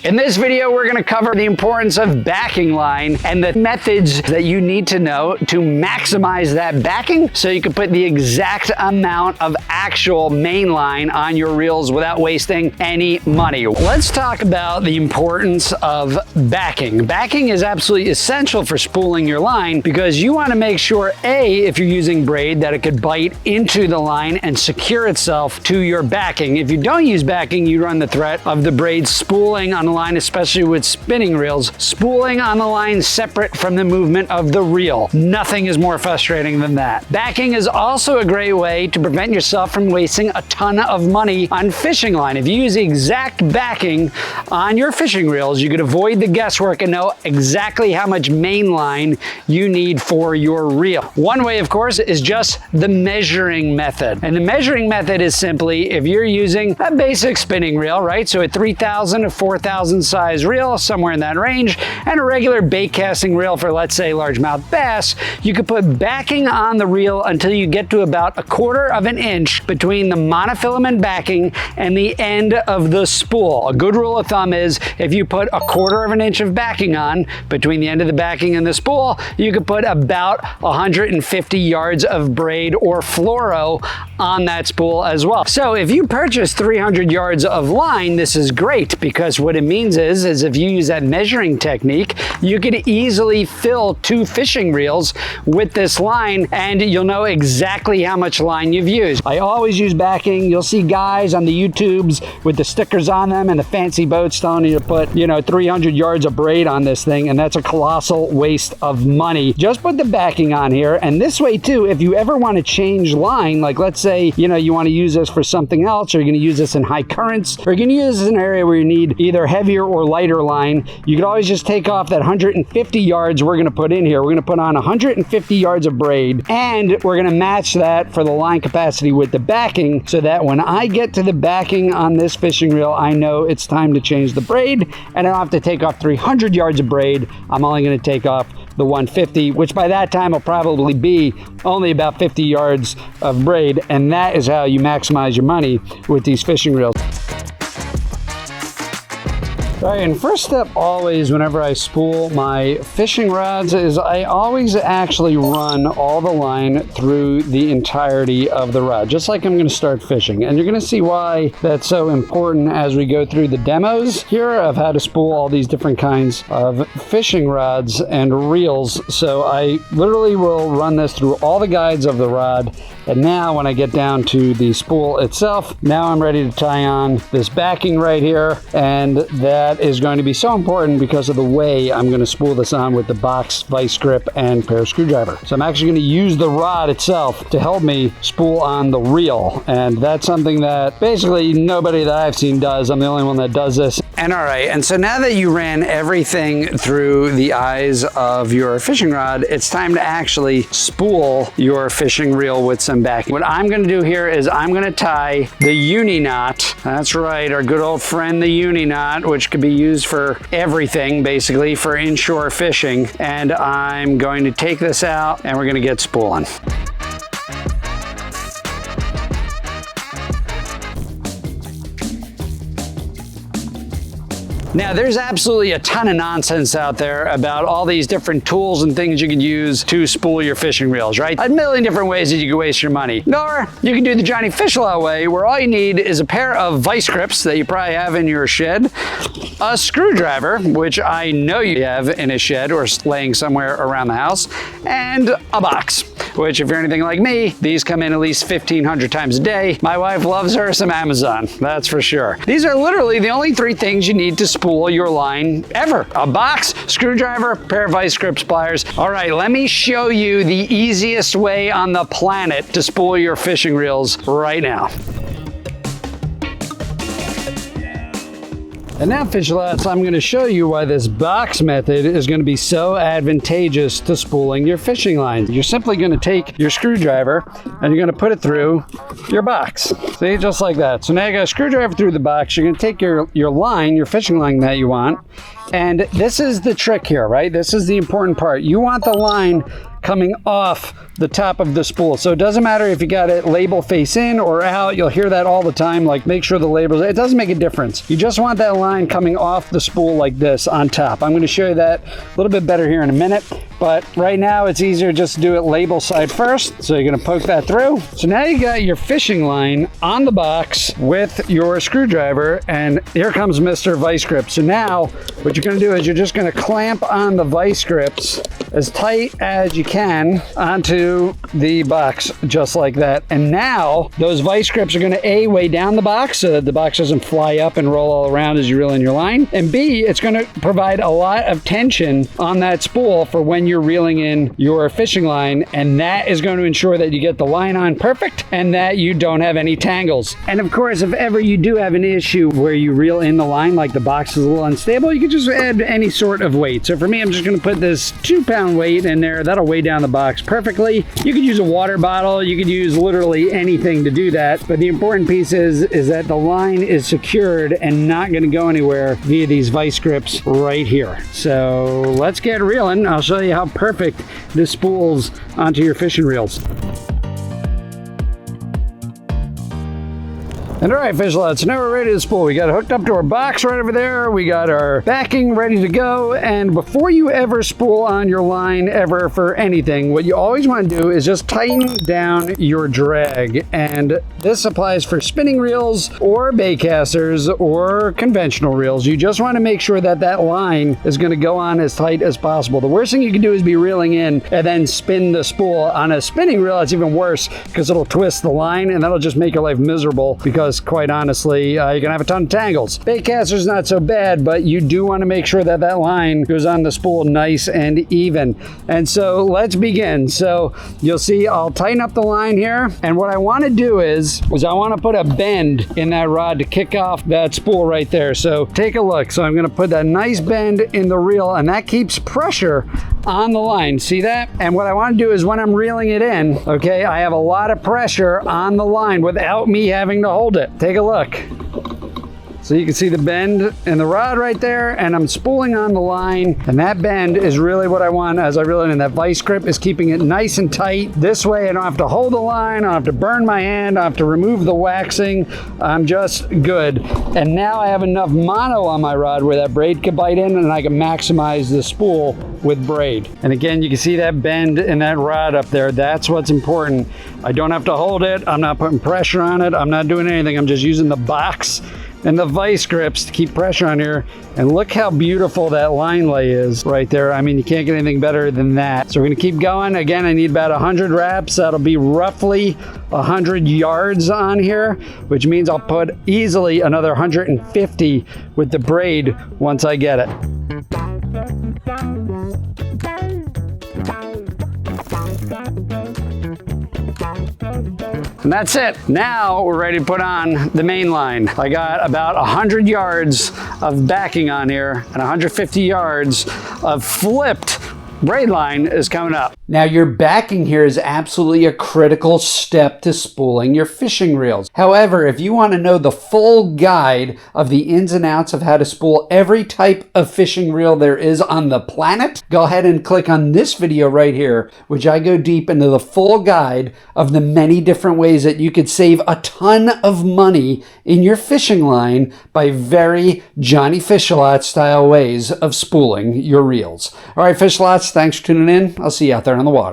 In this video, we're going to cover the importance of backing line and the methods that you need to know to maximize that backing so you can put the exact amount of actual main line on your reels without wasting any money. Let's talk about the importance of backing. Backing is absolutely essential for spooling your line because you want to make sure, A, if you're using braid, that it could bite into the line and secure itself to your backing. If you don't use backing, you run the threat of the braid spooling on the line, especially with spinning reels, spooling on the line separate from the movement of the reel. Nothing is more frustrating than that. Backing is also a great way to prevent yourself from wasting a ton of money on fishing line. If you use the exact backing on your fishing reels, you could avoid the guesswork and know exactly how much main line you need for your reel. One way, of course, is just the measuring method. And the measuring method is simply if you're using a basic spinning reel, right? So a 3,000 to 4,000 size reel, somewhere in that range, and a regular bait casting reel for, let's say, largemouth bass, you could put backing on the reel until you get to about 1/4 of an inch between the monofilament backing and the end of the spool. A good rule of thumb is if you put 1/4 of an inch of backing on between the end of the backing and the spool, you could put about 150 yards of braid or fluoro on that spool as well. So if you purchase 300 yards of line, this is great because what it means is if you use that measuring technique, you could easily fill 2 fishing reels with this line and you'll know exactly how much line you've used. I always use backing. You'll see guys on the YouTubes with the stickers on them and the fancy boats telling you to put, 300 yards of braid on this thing, and that's a colossal waste of money. Just put the backing on here, and this way too, if you ever want to change line, like let's say, you want to use this for something else, or you're going to use this in high currents, or you're going to use this in an area where you need either heavier or lighter line, you could always just take off that 150 yards we're going to put in here. We're going to put on 150 yards of braid, and we're going to match that for the line capacity with the backing so that when I get to the backing on this fishing reel, I know it's time to change the braid, and I don't have to take off 300 yards of braid. I'm only going to take off the 150, which by that time will probably be only about 50 yards of braid, and that is how you maximize your money with these fishing reels. All right, and first step always whenever I spool my fishing rods is I always actually run all the line through the entirety of the rod, just like I'm going to start fishing. And you're going to see why that's so important as we go through the demos here of how to spool all these different kinds of fishing rods and reels. So I literally will run this through all the guides of the rod. And now when I get down to the spool itself, now I'm ready to tie on this backing right here, and that is going to be so important because of the way I'm going to spool this on with the box vice grip and pair of screwdriver. So I'm actually going to use the rod itself to help me spool on the reel, and that's something that basically nobody that I've seen does. I'm the only one that does this. And all right, and so now that you ran everything through the eyes of your fishing rod, it's time to actually spool your fishing reel with some backing. What I'm going to do here is I'm going to tie the uni knot. That's right, our good old friend, the uni knot, which could be used for everything, basically, for inshore fishing. And I'm going to take this out and we're going to get spooling. Now, there's absolutely a ton of nonsense out there about all these different tools and things you can use to spool your fishing reels, right? A million different ways that you can waste your money. Or you can do the Johnny Fish Law way, where all you need is a pair of vice grips that you probably have in your shed, a screwdriver, which I know you have in a shed or laying somewhere around the house, and a box, which if you're anything like me, these come in at least 1,500 times a day. My wife loves her some Amazon, that's for sure. These are literally the only 3 things you need to spool your line ever. A box, screwdriver, pair of vice grip pliers. All right, let me show you the easiest way on the planet to spool your fishing reels right now. And now, fish lots, I'm going to show you why this box method is going to be so advantageous to spooling your fishing lines. You're simply going to take your screwdriver and you're going to put it through your box. See, just like that. So now you got a screwdriver through the box. You're going to take your line, your fishing line that you want. And this is the trick here, right? This is the important part. You want the line coming off the top of the spool. So it doesn't matter if you got it label face in or out. You'll hear that all the time, like make sure the labels, it doesn't make a difference. You just want that line coming off the spool like this on top. I'm going to show you that a little bit better here in a minute, but right now it's easier just to do it label side first. So you're going to poke that through. So now you got your fishing line on the box with your screwdriver, and here comes Mr. Vice Grip. So now what you're going to do is you're just going to clamp on the vice grips as tight as you can onto the box, just like that. And now those vice grips are going to weigh down the box so that the box doesn't fly up and roll all around as you reel in your line, and B, it's going to provide a lot of tension on that spool for when you're reeling in your fishing line, and that is going to ensure that you get the line on perfect and that you don't have any tangles. And of course, if ever you do have an issue where you reel in the line, like the box is a little unstable, you can just add any sort of weight. So for me, I'm just going to put this 2-pound weight in there. That'll weigh down the box perfectly. You could use a water bottle. You could use literally anything to do that. But the important piece is that the line is secured and not going to go anywhere via these vice grips right here. So let's get reeling. I'll show you how perfect this spools onto your fishing reels. And all right, fish lads, so now we're ready to spool. We got it hooked up to our box right over there. We got our backing ready to go. And before you ever spool on your line ever for anything, what you always want to do is just tighten down your drag. And this applies for spinning reels or bait casters or conventional reels. You just want to make sure that that line is going to go on as tight as possible. The worst thing you can do is be reeling in and then spin the spool. On a spinning reel, it's even worse because it'll twist the line and that'll just make your life miserable, because quite honestly, you're gonna have a ton of tangles. Bait caster's not so bad, but you do want to make sure that that line goes on the spool nice and even. And so let's begin. So you'll see I'll tighten up the line here, and what I want to do is I want to put a bend in that rod to kick off that spool right there. So take a look. So I'm going to put that nice bend in the reel, and that keeps pressure on the line. See that? And what I want to do is when I'm reeling it in, okay, I have a lot of pressure on the line without me having to hold it. Take a look. So you can see the bend in the rod right there, and I'm spooling on the line, and that bend is really what I want as I reel it in. That vice grip is keeping it nice and tight. This way I don't have to hold the line, I don't have to burn my hand, I don't have to remove the waxing. I'm just good. And now I have enough mono on my rod where that braid can bite in, and I can maximize the spool with braid. And again, you can see that bend in that rod up there. That's what's important. I don't have to hold it, I'm not putting pressure on it, I'm not doing anything. I'm just using the box and the vice grips to keep pressure on here. And look how beautiful that line lay is right there. I mean, you can't get anything better than that. So we're gonna keep going. Again, I need about 100 wraps. That'll be roughly 100 yards on here, which means I'll put easily another 150 with the braid once I get it. And that's it. Now we're ready to put on the main line. I got about 100 yards of backing on here, and 150 yards of flipped braid line is coming up. Now your backing here is absolutely a critical step to spooling your fishing reels. However, if you want to know the full guide of the ins and outs of how to spool every type of fishing reel there is on the planet, go ahead and click on this video right here, which I go deep into the full guide of the many different ways that you could save a ton of money in your fishing line by very Johnny Fish-A-Lot style ways of spooling your reels. All right, fish lots, thanks for tuning in. I'll see you out there on the water.